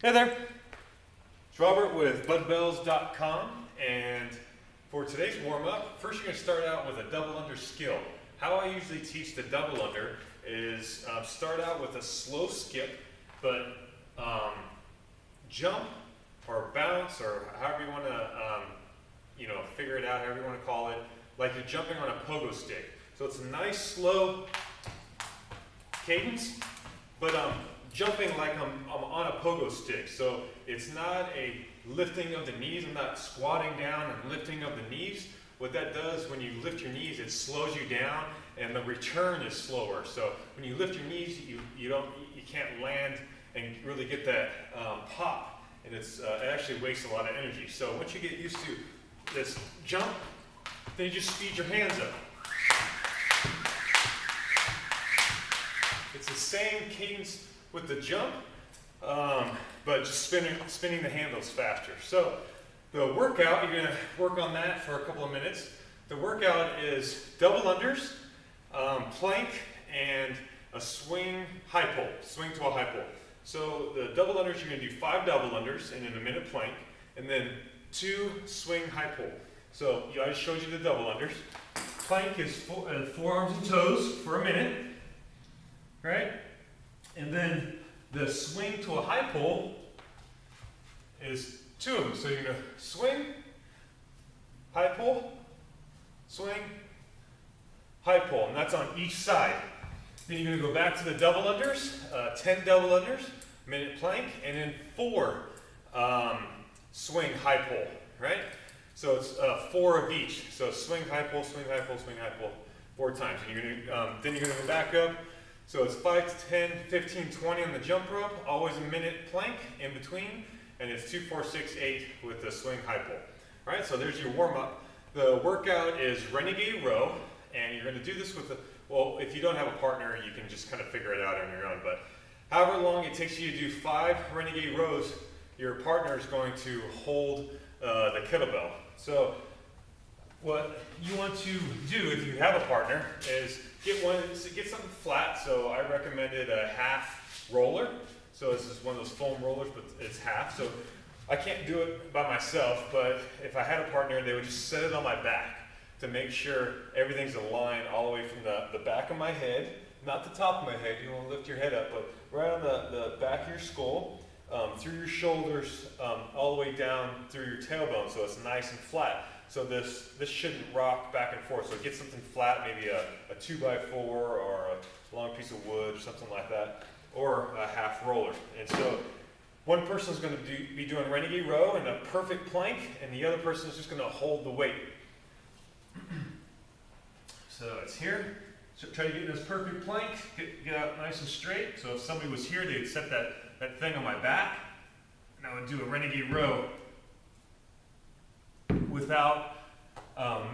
Hey there, it's Robert with budbells.com, and for today's warm-up, first you're going to start out with a double under skill. How I usually teach the double under is start out with a slow skip, but jump or bounce or however you want to figure it out, however you want to call it, like you're jumping on a pogo stick. So it's a nice slow cadence, but jumping like I'm on a pogo stick. So it's not a lifting of the knees. I'm not squatting down and lifting of the knees. What that does when you lift your knees, it slows you down and the return is slower. So when you lift your knees, you can't land and really get that pop, and it actually wastes a lot of energy. So once you get used to this jump, then you just speed your hands up. It's the same cadence with the jump, but just spinning the handles faster. So the workout, you're going to work on that for a couple of minutes. The workout is double unders, plank, and a swing high pull, swing to a high pull. So the double unders, you're going to do 5 double unders and then a minute plank, and then 2 swing high pull. So I just showed you the double unders. Plank is forearms and toes for a minute, right? And then the swing to a high pull is 2 of them. So you're going to swing, high pull, swing, high pull, and that's on each side. Then you're going to go back to the double unders, 10 double unders, minute plank, and then 4 swing high pull, right? So it's 4 of each. So swing high pull, swing high pull, swing high pull 4 times. And you're going to, then you're going to go back up. So it's 5 to 10, 15, 20 on the jump rope, always a minute plank in between, and it's 2, 4, 6, 8 with the swing high pull. All right, so there's your warm-up. The workout is renegade row, and you're going to do this with well, if you don't have a partner, you can just kind of figure it out on your own, but however long it takes you to do 5 renegade rows, your partner is going to hold the kettlebell. So what you want to do if you have a partner is get something flat. So I recommended a half roller. So this is one of those foam rollers, but it's half. So I can't do it by myself, but if I had a partner, they would just set it on my back to make sure everything's aligned all the way from the back of my head, not the top of my head. You want to lift your head up, but right on the back of your skull, through your shoulders, all the way down through your tailbone, so it's nice and flat. So this shouldn't rock back and forth. So get something flat, maybe a 2x4 or a long piece of wood or something like that, or a half roller. And so one person's going to be doing renegade row and a perfect plank, and the other person is just going to hold the weight. So it's here. So try to get in this perfect plank, get out nice and straight. So if somebody was here, they'd set that thing on my back, and I would do a renegade row without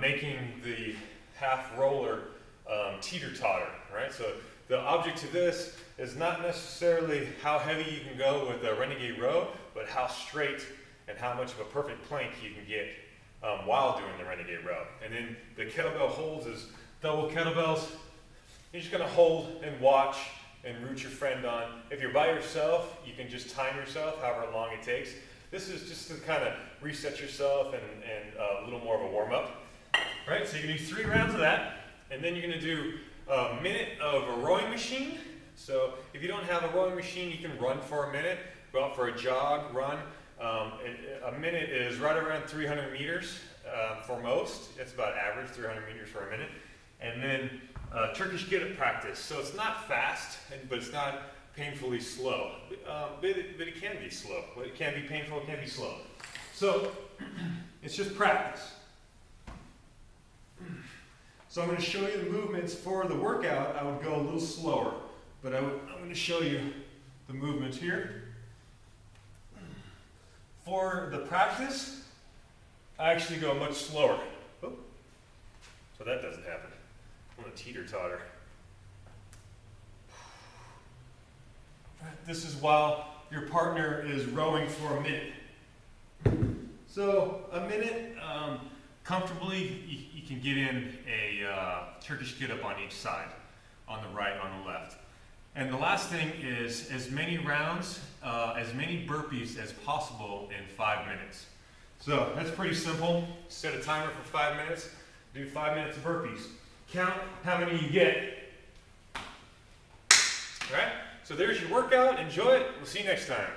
making the half roller teeter-totter, right? So the object to this is not necessarily how heavy you can go with a renegade row, but how straight and how much of a perfect plank you can get while doing the renegade row. And then the kettlebell holds is double kettlebells. You're just going to hold and watch and root your friend on. If you're by yourself, you can just time yourself however long it takes. This is just to kind of reset yourself and a little more of a warm-up. Right, so you're going to do 3 rounds of that, and then you're going to do a minute of a rowing machine. So if you don't have a rowing machine, you can run for a minute, go out for a jog, run. A minute is right around 300 meters for most. It's about average, 300 meters for a minute. And then Turkish get-up practice. So it's not fast, but it's not painfully slow. But it can be slow. It can be painful, it can be slow. So it's just practice. So I'm going to show you the movements for the workout. I would go a little slower, but I'm going to show you the movements here. For the practice, I actually go much slower. Oh, so that doesn't happen. I'm going to teeter-totter. This is while your partner is rowing for a minute. So a minute, comfortably, you can get in a Turkish get-up on each side, on the right, on the left. And the last thing is as many rounds, as many burpees as possible in 5 minutes. So that's pretty simple. Set a timer for 5 minutes, do 5 minutes of burpees. Count how many you get. All right, so there's your workout. Enjoy it. We'll see you next time.